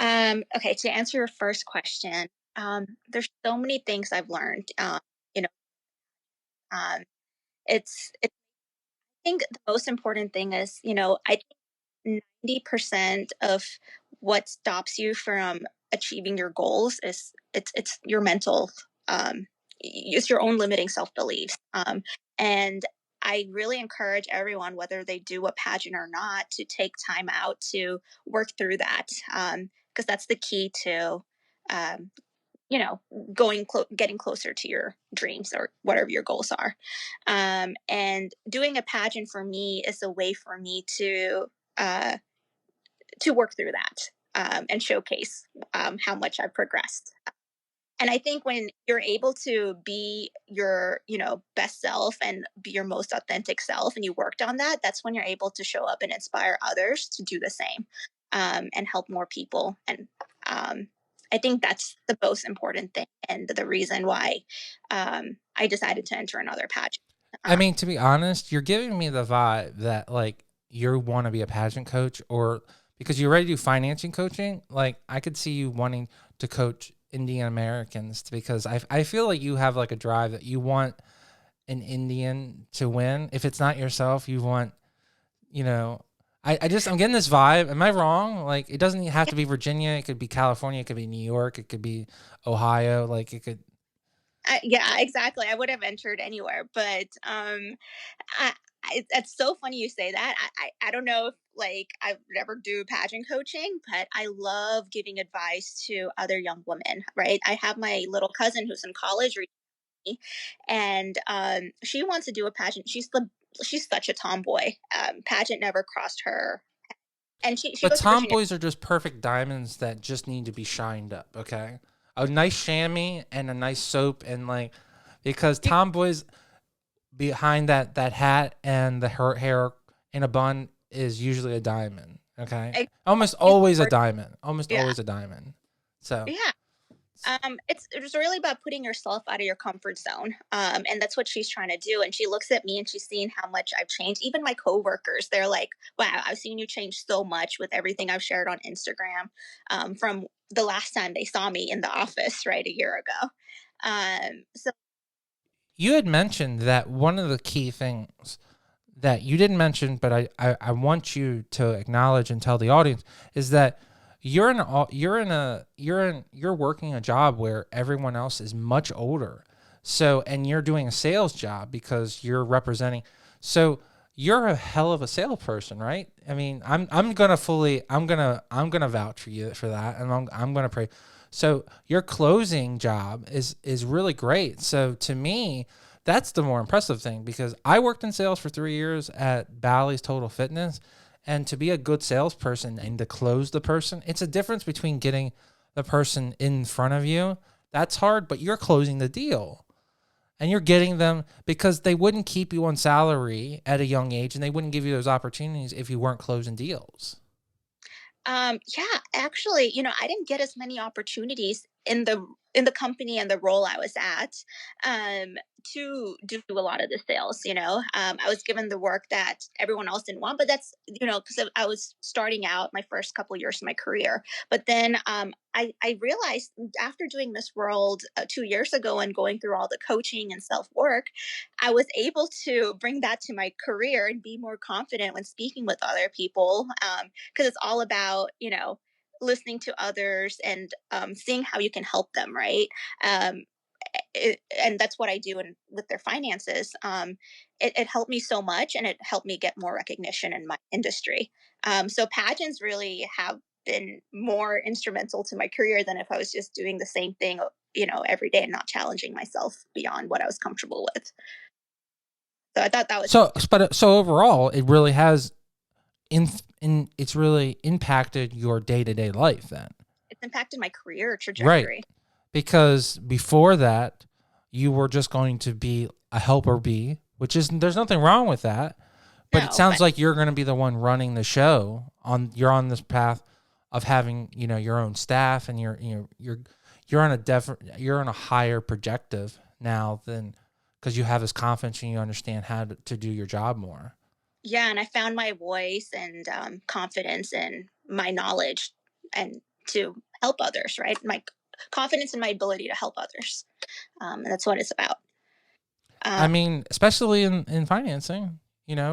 Okay. To answer your first question, there's so many things I've learned. You know, um, it's. I think the most important thing is, I think 90% of what stops you from achieving your goals is it's your mental, it's your own limiting self beliefs. And I really encourage everyone, whether they do a pageant or not, to take time out to work through that, because that's the key to, um, you know, getting closer to your dreams or whatever your goals are. And doing a pageant for me is a way for me uh, to work through that, and showcase, how much I've progressed. And I think when you're able to be your, best self and be your most authentic self, and you worked on that, that's when you're able to show up and inspire others to do the same, and help more people. And um, I think that's the most important thing, and the reason why, I decided to enter another pageant. I Um, mean, to be honest, you're giving me the vibe that like you want to be a pageant coach, or because you already do financing coaching. Like I could see you wanting to coach Indian Americans because I feel like you have like a drive that you want an Indian to win. If it's not yourself, you want, you know, I'm getting this vibe. Am I wrong? Like it doesn't have to be Virginia. It could be California. It could be New York. It could be Ohio. Like it could. yeah, exactly. I would have entered anywhere, but I, it's so funny you say that. I don't know if like I would ever do pageant coaching, but I love giving advice to other young women. Right? I have my little cousin who's in college recently, and she wants to do a pageant. She's such a tomboy. Pageant never crossed her, and she But goes to Virginia. tomboys are just perfect diamonds that just need to be shined up, okay? A nice chamois and a nice soap and like because tomboys behind that hat and the hair in a bun is usually a diamond, okay? Almost always a diamond. Almost Yeah, always a diamond. So, yeah. It's really about putting yourself out of your comfort zone, and that's what she's trying to do. And she looks at me and she's seen how much I've changed. Even my coworkers, they're like, "Wow, I've seen you change so much with everything I've shared on Instagram, from the last time they saw me in the office, right, a year ago." So you had mentioned that one of the key things that you didn't mention, but I want you to acknowledge and tell the audience is that you're working a job where everyone else is much older. So and you're doing a sales job because you're representing. So you're a hell of a salesperson, right? I mean, I'm gonna vouch for you for that, and I'm gonna pray. So your closing job is really great. So to me, that's the more impressive thing because I worked in sales for 3 years at Bally's Total Fitness, and to be a good salesperson and to close the person, it's a difference between getting the person in front of you. That's hard, but you're closing the deal and you're getting them because they wouldn't keep you on salary at a young age and they wouldn't give you those opportunities if you weren't closing deals. Yeah, actually, I didn't get as many opportunities in the company and the role I was at, um, to do a lot of the sales. I was given the work that everyone else didn't want, but that's because I was starting out my first couple of years of my career. But then I realized after doing Miss World 2 years ago and going through all the coaching and self work, I was able to bring that to my career and be more confident when speaking with other people. Because it's all about listening to others and, seeing how you can help them, right? um, and that's what I do with their finances. It helped me so much, and it helped me get more recognition in my industry. So pageants really have been more instrumental to my career than if I was just doing the same thing, every day and not challenging myself beyond what I was comfortable with. So I thought that was So overall, it really has it's really impacted your day-to-day life then. it's impacted my career Right. trajectory. Because before that, you were just going to be a helper bee, which is there's nothing wrong with that. But it No, sounds but like you're going to be the one running the show you're on this path of having, your own staff and you're on you're on a higher projective now than because you have this confidence and you understand how to do your job more. yeah, and I found my voice and, confidence in my knowledge and to help others, right? My confidence in my ability to help others. And that's what it's about. I Um, mean, especially in financing,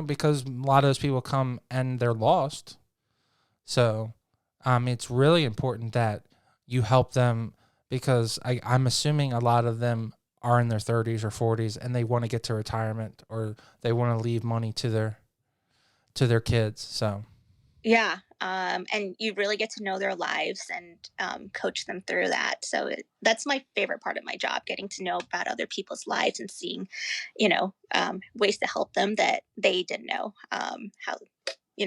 because a lot of those people come and they're lost. So, it's really important that you help them because I'm assuming a lot of them are in their 30s or 40s and they want to get to retirement or they want to leave money to their kids. So Yeah. And you really get to know their lives and coach them through that. So that's my favorite part of my job, getting to know about other people's lives and seeing, ways to help them that they didn't know, how,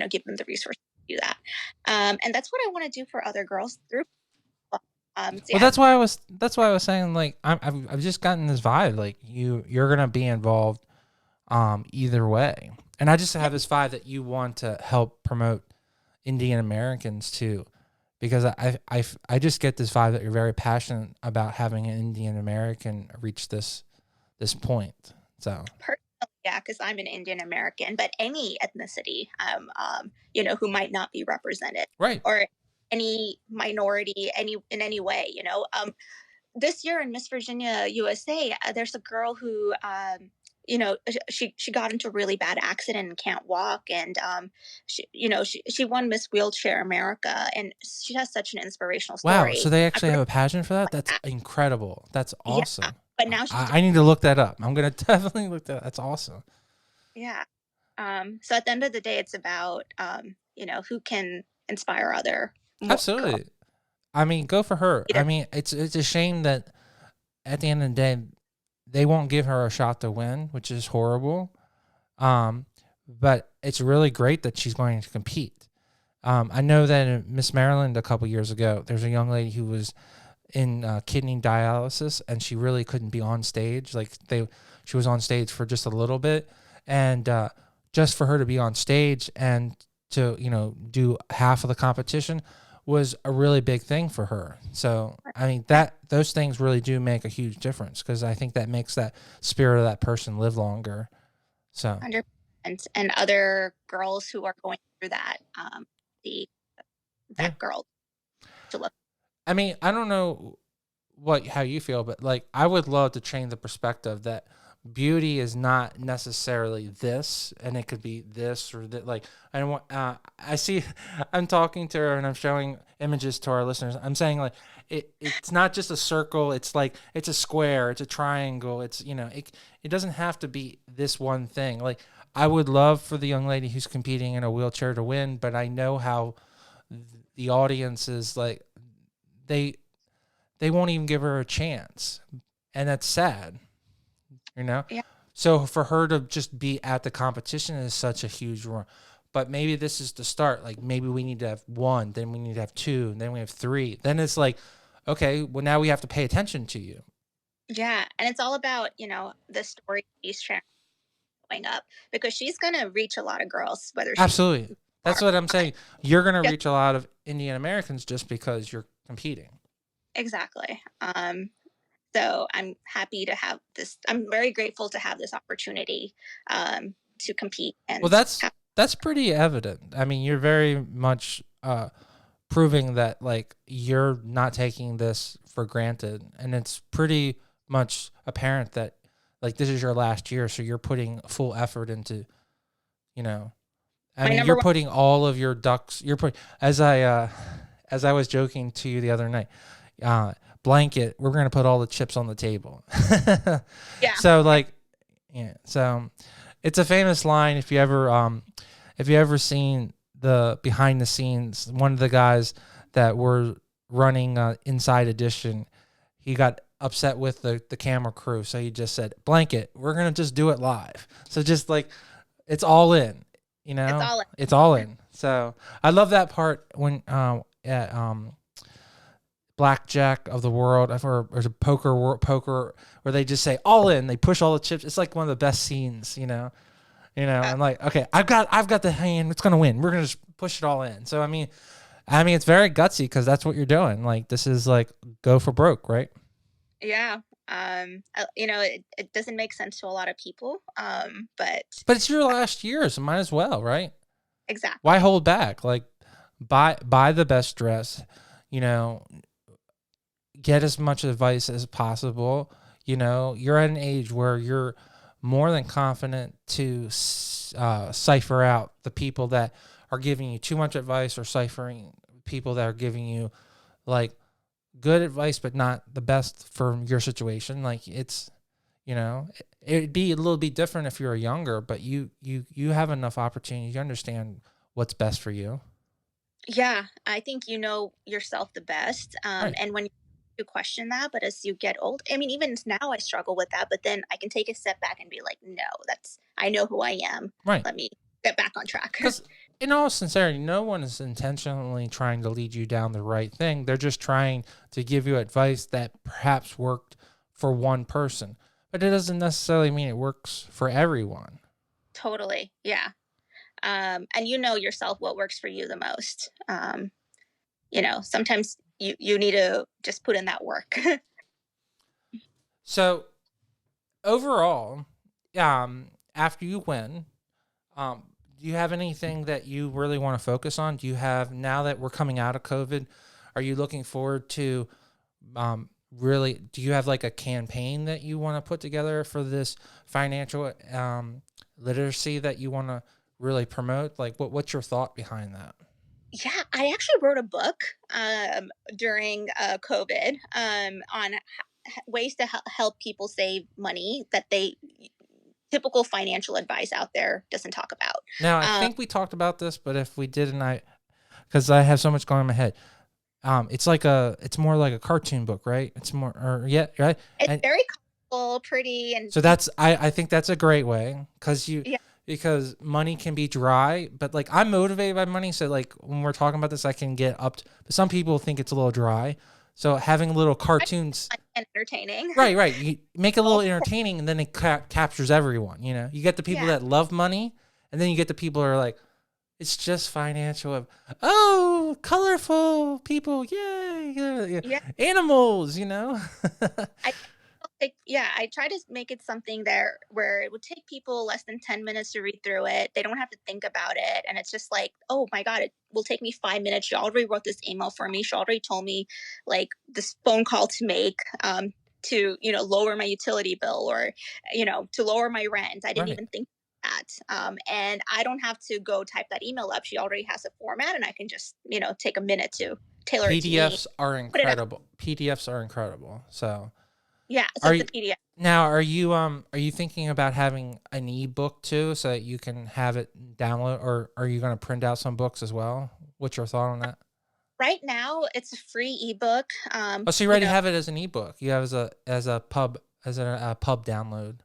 give them the resources to do that. And that's what I want to do for other girls through. So well, yeah, that's why I was saying like I've just gotten this vibe like you're gonna be involved either way, and I just yeah, have this vibe that you want to help promote Indian Americans too, because I just get this vibe that you're very passionate about having an Indian American reach this point. So personally, yeah, because I'm an Indian American, but any ethnicity, who might not be represented right. or any minority, in any way, this year in Miss Virginia USA, there's a girl who, she got into a really bad accident and can't walk, and she won Miss Wheelchair America, and she has such an inspirational Wow. So story. they I'm actually really have a pageant for that? like That's that. incredible. That's Yeah, awesome. but now she's doing, I need to look that up. I'm going to definitely look that. That's awesome. yeah. So at the end of the day, it's about who can inspire other more girls. Absolutely. I mean, go for her. You I know, mean, it's a shame that at the end of the day, they won't give her a shot to win, which is horrible. But it's really great that she's going to compete. I know that in Miss Maryland a couple years ago, there's a young lady who was in kidney dialysis, and she really couldn't be on stage. She was on stage for just a little bit, and just for her to be on stage and to do half of the competition was a really big thing for her. So I mean that those things really do make a huge difference because I think that makes that spirit of that person live longer. So 100%, and other girls who are going through that, the yeah, that girl to look. I mean I don't know how you feel, but like I would love to change the perspective that beauty is not necessarily this, and it could be this or that. Like I don't want. I see. I'm talking to her and I'm showing images to our listeners. I'm saying like it's not just a circle. It's like it's a square. It's a triangle. It's it doesn't have to be this one thing. Like I would love for the young lady who's competing in a wheelchair to win, but I know how the audience is like they they won't even give her a chance. And that's sad, you know? Yeah, So for her to just be at the competition is such a huge run. But maybe this is the start. Like maybe we need to have one, then we need to have two, and then we have three. Then it's like, okay, well now we have to pay attention to you. yeah, and it's all about the story she's sharing going up, because she's gonna reach a lot of girls, whether she's Absolutely. That's far. what I'm saying. You're gonna Yeah, reach a lot of Indian Americans just because you're competing. exactly. So I'm happy to have this. I'm very grateful to have this opportunity to compete Well and that's have. that's pretty evident. I mean, you're very much proving that like you're not taking this for granted, and it's pretty much apparent that like this is your last year, so you're putting full effort into you know I My mean number you're one. putting all of your ducks you're putting as I was joking to you the other night, uh blanket, we're gonna put all the chips on the table. Yeah, So like yeah, so it's a famous line if you ever seen the behind the scenes, one of the guys that were running Inside Edition, he got upset with the camera crew, so he just said, "Blanket, we're gonna just do it live." So just like it's all in, it's all. it's all in. So I love that part when at blackjack of the world or poker where they just say all in, they push all the chips. It's like one of the best scenes, Uh, I'm like, okay, I've got the hand. It's gonna win. We're gonna just push it all in. So I mean, it's very gutsy because that's what you're doing. Like this is like go for broke, right? yeah. It doesn't make sense to a lot of people. But But it's your last year, so might as well, right? Why exactly. hold back? Like buy the best dress, you know, get as much advice as possible. You're at an age where you're more than confident to cipher out the people that are giving you too much advice or ciphering people that are giving you like good advice, but not the best for your situation. Like it's, it'd be a little bit different if you're younger, but you have enough opportunity. You understand what's best for you. Yeah, I think you know yourself the best. Right. And when you question that, but as you get old, I mean, even now I struggle with that, but then I can take a step back and be like, no, I know who I am. Right. Let me get back on track. Because in all sincerity, no one is intentionally trying to lead you down the right thing. They're just trying to give you advice that perhaps worked for one person, but it doesn't necessarily mean it works for everyone. Totally. Yeah. And you know yourself what works for you the most. Sometimes you need to just put in that work. So overall, after you win, do you have anything that you really want to focus on? Do you have, now that we're coming out of COVID, are you looking forward to really, do you have like a campaign that you want to put together for this financial literacy that you want to really promote? Like what's your thought behind that? Yeah, I actually wrote a book during COVID on ways to help people save money that they typical financial advice out there doesn't talk about. Now, I think we talked about this, but if we didn't, because I have so much going in my head. It's more like a cartoon book, right? It's more, or yeah, right. It's And very colorful, pretty, and so I think that's a great way because money can be dry, but like I'm motivated by money. So like when we're talking about this, I can get up to, but some people think it's a little dry. So having little cartoons and entertaining. Right. You make it a little entertaining and then it captures everyone, you get the people that love money and then you get the people who are like, it's just financial. Oh, colorful people. Yay. Yeah. Animals, I try to make it something there where it would take people less than 10 minutes to read through it. They don't have to think about it. And it's just like, oh my God, it will take me 5 minutes. She already wrote this email for me. She already told me like this phone call to make to, lower my utility bill or, to lower my rent. I didn't even think that. And I don't have to go type that email up. She already has a format and I can just, take a minute to tailor it to me. PDFs are incredible. PDFs are incredible. So yeah, so it's a PDF. Now, are you thinking about having an ebook too, so that you can have it download, or are you going to print out some books as well? What's your thought on that? Right now, it's a free ebook. So you already have it as an ebook. You have as a pub download.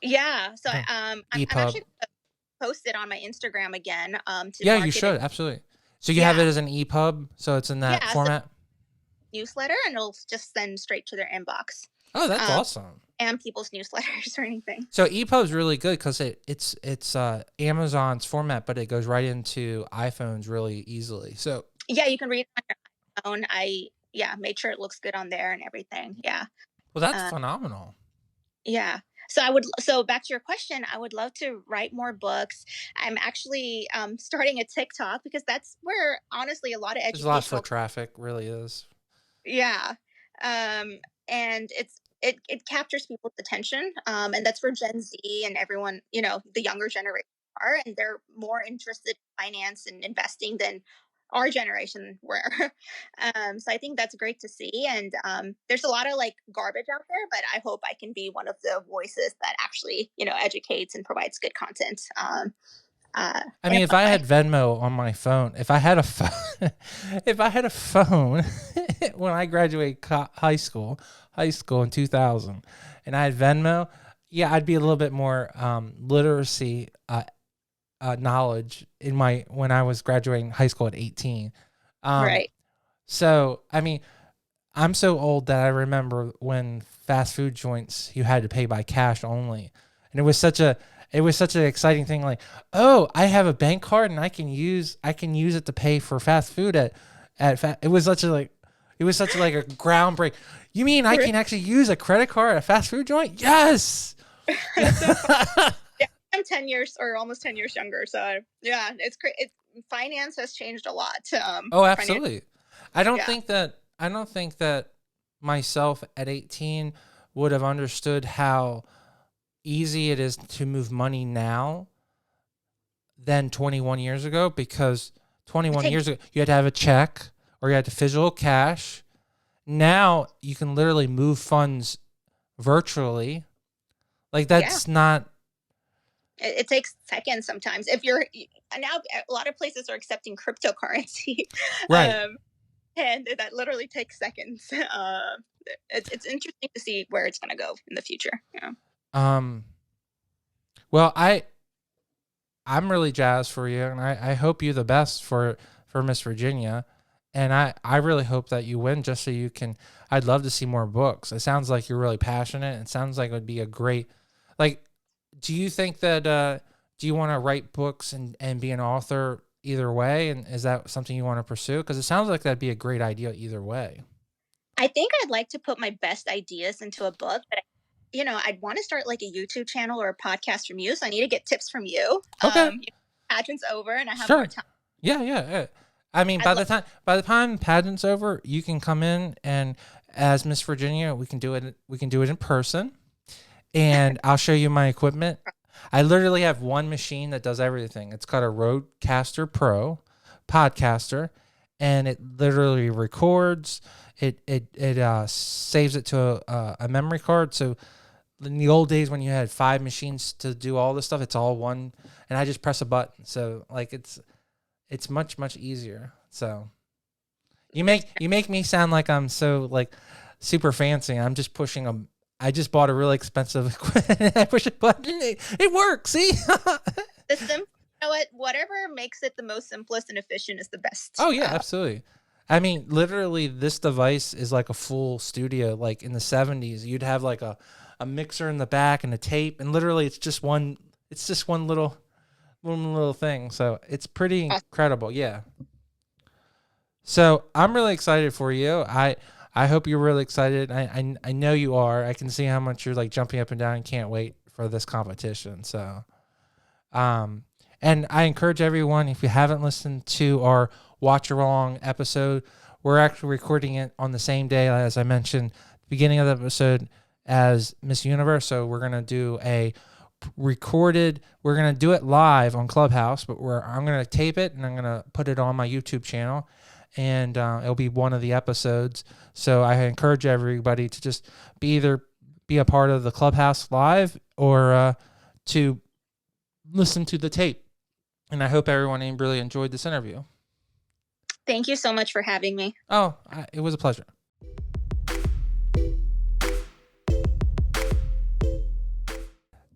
Yeah. So I'm actually going to post it on my Instagram again. You should absolutely. So you have it as an EPUB, so it's in that format. Newsletter, and it'll just send straight to their inbox. Oh, that's awesome. And people's newsletters or anything. So EPUB is really good because it's Amazon's format, but it goes right into iPhones really easily. So yeah, you can read it on your phone. Made sure it looks good on there and everything. Yeah. Well, that's phenomenal. Yeah. So back to your question, I would love to write more books. I'm actually starting a TikTok because that's where honestly a lot of education. There's a lot of foot traffic, really is. Yeah. And it captures people's attention. And that's where Gen Z and everyone, the younger generation are, and they're more interested in finance and investing than our generation were. So I think that's great to see. And there's a lot of like garbage out there, but I hope I can be one of the voices that actually, educates and provides good content. I mean, if I had Venmo on my phone, if I had a phone when I graduated high school in 2000, and I had Venmo, I'd be a little bit more literacy knowledge when I was graduating high school at 18. Right. So, I mean, I'm so old that I remember when fast food joints, you had to pay by cash only. And it was such an exciting thing. Like, oh, I have a bank card and I can use it to pay for fast food it was such a groundbreak. You mean I can actually use a credit card at a fast food joint? Yes. I'm 10 years or almost 10 years younger. So yeah, it's great. Finance has changed a lot. Oh, absolutely. I don't think that myself at 18 would have understood how easy it is to move money now than 21 years ago, because 21 years ago you had to have a check or you had to physical cash, Now you can literally move funds virtually. Like Yeah. that's not It takes seconds sometimes. If you're now, a lot of places are accepting cryptocurrency, right. and that literally takes seconds. It's interesting to see where it's going to go in the future. Yeah. Um. Well, I'm really jazzed for you, and I hope you the best for Miss Virginia, and I really hope that you win just so you can. I'd love to see more books. It sounds like you're really passionate. It sounds like it would be a great, like. Do you think that do you want to write books and be an author either way, and is that something you want to pursue? Because it sounds like that'd be a great idea either way. I think I'd like to put my best ideas into a book, but I'd want to start like a YouTube channel or a podcast from you. So I need to get tips from you. Okay, Pageant's over and I have more sure. time. Yeah. I mean, I'd love. by the time pageant's over, you can come in and as Miss Virginia, we can do it. We can do it in person, and I'll show you my equipment. I literally have one machine that does everything. It's called a Rodecaster Pro podcaster, and it literally records. It saves it to a memory card. So in the old days when you had 5 machines to do all this stuff, it's all one, and I just press a button. So like it's much easier. So you make me sound like I'm so like super fancy. I'm just pushing a. I just bought a really expensive equipment. I push a button. It works. See? You know what? Whatever makes it the most simplest and efficient is the best. Oh yeah, absolutely. I mean, literally, this device is like a full studio. Like in the 70s, you'd have like a mixer in the back and a tape, and literally, it's just one. It's just one little thing. So it's pretty incredible. Yeah. So I'm really excited for you. I hope you're really excited. I know you are. I can see how much you're like jumping up and down and can't wait for this competition. So, and I encourage everyone, if you haven't listened to our watch along episode, we're actually recording it on the same day, as I mentioned, beginning of the episode, as Miss Universe. So we're going to do we're going to do it live on Clubhouse, but I'm going to tape it and I'm going to put it on my YouTube channel, and it'll be one of the episodes. So I encourage everybody to just either be a part of the Clubhouse live or to listen to the tape. And I hope everyone really enjoyed this interview. Thank you so much for having me. Oh, it was a pleasure.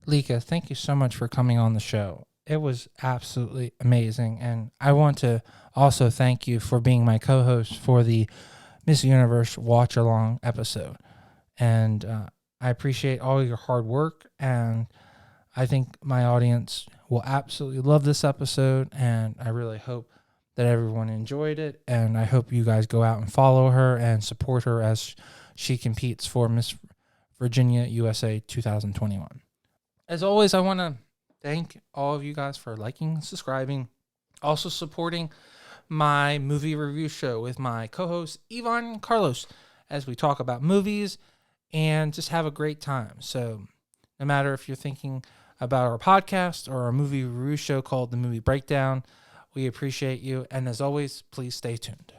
Lekha, thank you so much for coming on the show. It was absolutely amazing. And I want to also thank you for being my co-host for the Miss Universe Watch Along episode. And I appreciate all your hard work. And I think my audience will absolutely love this episode. And I really hope that everyone enjoyed it. And I hope you guys go out and follow her and support her as she competes for Miss Virginia USA 2021. As always, I want to thank all of you guys for liking, subscribing, also supporting my movie review show with my co-host Yvonne and Carlos as we talk about movies and just have a great time. So no matter if you're thinking about our podcast or our movie review show called The Movie Breakdown, we appreciate you. And as always, please stay tuned.